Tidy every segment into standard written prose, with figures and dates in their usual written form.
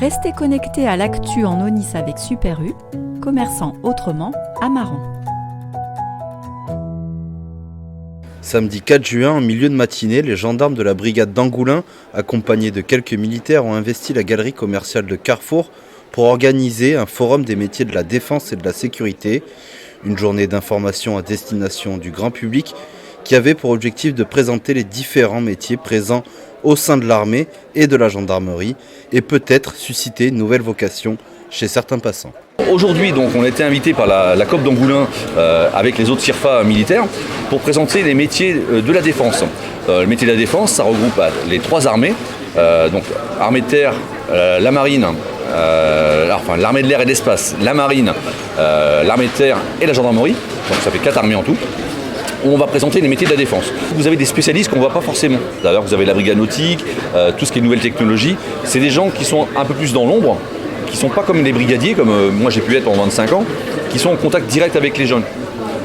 Restez connectés à l'actu en Aunis avec Super U, commerçant autrement à Maran. Samedi 4 juin, en milieu de matinée, les gendarmes de la brigade d'Angoulins, accompagnés de quelques militaires, ont investi la galerie commerciale de Carrefour pour organiser un forum des métiers de la défense et de la sécurité, une journée d'information à destination du grand public qui avait pour objectif de présenter les différents métiers présents au sein de l'armée et de la gendarmerie et peut-être susciter une nouvelle vocation chez certains passants. Aujourd'hui, donc, on a été invité par la COP d'Angoulins avec les autres CIRFA militaires pour présenter les métiers de la défense. Le métier de la défense, ça regroupe les trois armées, donc armée de terre, la marine, l'armée de l'air et de l'espace, la marine, l'armée de terre et la gendarmerie. Donc ça fait 4 armées en tout. Où on va présenter les métiers de la défense. Vous avez des spécialistes qu'on ne voit pas forcément. D'ailleurs, vous avez la brigade nautique, tout ce qui est nouvelles technologies. C'est des gens qui sont un peu plus dans l'ombre, qui ne sont pas comme les brigadiers, comme moi j'ai pu être pendant 25 ans, qui sont en contact direct avec les jeunes.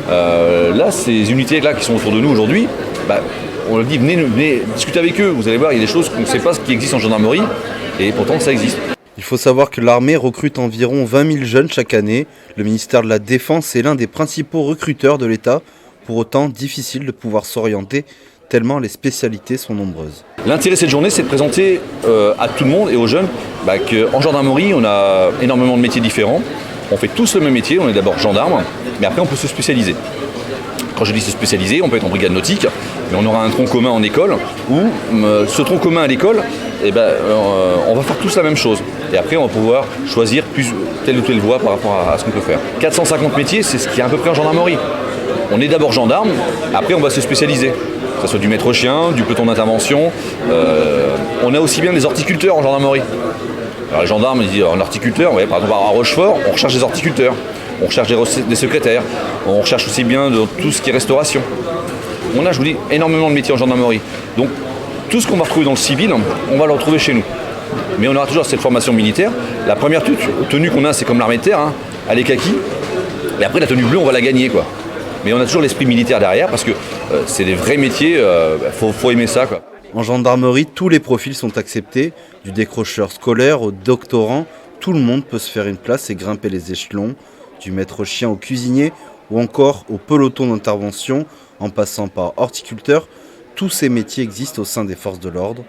Là, ces unités-là qui sont autour de nous aujourd'hui, on leur dit venez discuter avec eux. Vous allez voir, il y a des choses qu'on ne sait pas qui existent en gendarmerie, et pourtant ça existe. Il faut savoir que l'armée recrute environ 20 000 jeunes chaque année. Le ministère de la Défense est l'un des principaux recruteurs de l'État. Pour autant, difficile de pouvoir s'orienter tellement les spécialités sont nombreuses. L'intérêt de cette journée, c'est de présenter à tout le monde et aux jeunes qu'en gendarmerie, on a énormément de métiers différents. On fait tous le même métier, on est d'abord gendarme, mais après on peut se spécialiser. Quand je dis se spécialiser, on peut être en brigade nautique, mais on aura un tronc commun en école, où ce tronc commun à l'école, on va faire tous la même chose. Et après, on va pouvoir choisir telle ou telle voie par rapport à ce qu'on peut faire. 450 métiers, c'est ce qui est à peu près en gendarmerie. On est d'abord gendarme, après on va se spécialiser. Que ce soit du maître chien, du peloton d'intervention. On a aussi bien des horticulteurs en gendarmerie. Alors les gendarmes, ils disent en horticulteur, par exemple à Rochefort, on recherche des horticulteurs, on recherche des secrétaires, on recherche aussi bien de tout ce qui est restauration. On a, je vous dis, énormément de métiers en gendarmerie. Donc tout ce qu'on va retrouver dans le civil, on va le retrouver chez nous. Mais on aura toujours cette formation militaire. La première tenue qu'on a, c'est comme l'armée de terre, elle est kaki. Et après la tenue bleue, on va la gagner, quoi. Mais on a toujours l'esprit militaire derrière parce que c'est des vrais métiers, faut aimer ça, quoi. En gendarmerie, tous les profils sont acceptés, du décrocheur scolaire au doctorant, tout le monde peut se faire une place et grimper les échelons, du maître chien au cuisinier ou encore au peloton d'intervention en passant par horticulteur, tous ces métiers existent au sein des forces de l'ordre.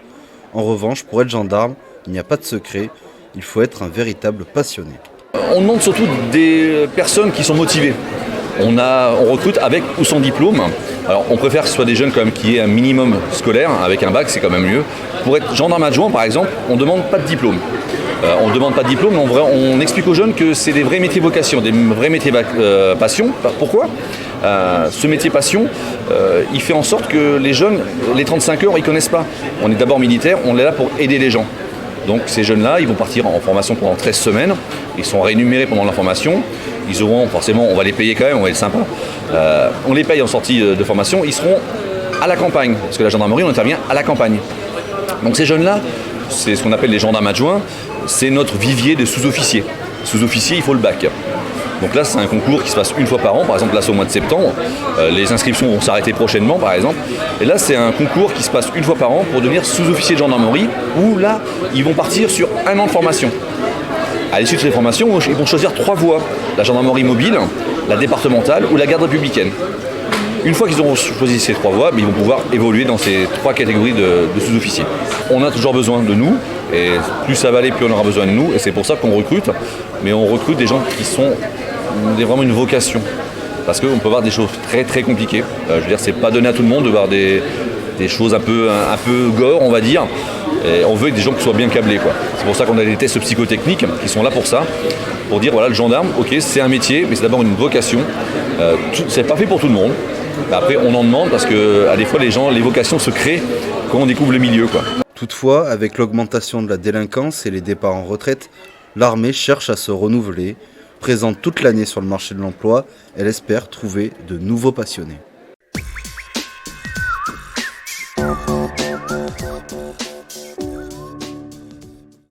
En revanche, pour être gendarme, il n'y a pas de secret, il faut être un véritable passionné. On demande surtout des personnes qui sont motivées. On recrute avec ou sans diplôme. Alors on préfère que ce soit des jeunes quand même qui aient un minimum scolaire, avec un bac c'est quand même mieux. Pour être gendarme adjoint par exemple, on ne demande pas de diplôme. On ne demande pas de diplôme, mais on explique aux jeunes que c'est des vrais métiers vocation, des vrais métiers passion. Pourquoi ce métier passion, il fait en sorte que les jeunes, les 35 heures, ils ne connaissent pas. On est d'abord militaire, on est là pour aider les gens. Donc ces jeunes-là, ils vont partir en formation pendant 13 semaines, ils sont rémunérés pendant la formation, ils auront forcément, on va les payer quand même, on va être sympa, on les paye en sortie de formation, ils seront à la campagne, parce que la gendarmerie, on intervient à la campagne. Donc ces jeunes-là, c'est ce qu'on appelle les gendarmes adjoints, c'est notre vivier de sous-officiers. Sous-officiers, il faut le bac. Donc là, c'est un concours qui se passe une fois par an, par exemple là c'est au mois de septembre, les inscriptions vont s'arrêter prochainement par exemple, et là c'est un concours qui se passe une fois par an pour devenir sous-officier de gendarmerie, où là, ils vont partir sur 1 an de formation. À l'issue de ces formations, ils vont choisir 3 voies, la gendarmerie mobile, la départementale ou la garde républicaine. Une fois qu'ils auront choisi ces 3 voies, ils vont pouvoir évoluer dans ces 3 catégories de sous-officiers. On a toujours besoin de nous, et plus ça va aller, plus on aura besoin de nous, et c'est pour ça qu'on recrute, mais on recrute des gens qui sont vraiment une vocation, parce qu'on peut voir des choses très très compliquées. Je veux dire, c'est pas donné à tout le monde de voir des choses un peu gore, on va dire, et on veut des gens qui soient bien câblés, quoi. C'est pour ça qu'on a des tests psychotechniques qui sont là pour ça, pour dire voilà, le gendarme, ok, c'est un métier, mais c'est d'abord une vocation. C'est pas fait pour tout le monde. Après, on en demande parce que à des fois les vocations se créent quand on découvre le milieu, quoi. Toutefois, avec l'augmentation de la délinquance et les départs en retraite, l'armée cherche à se renouveler. Présente toute l'année sur le marché de l'emploi, elle espère trouver de nouveaux passionnés.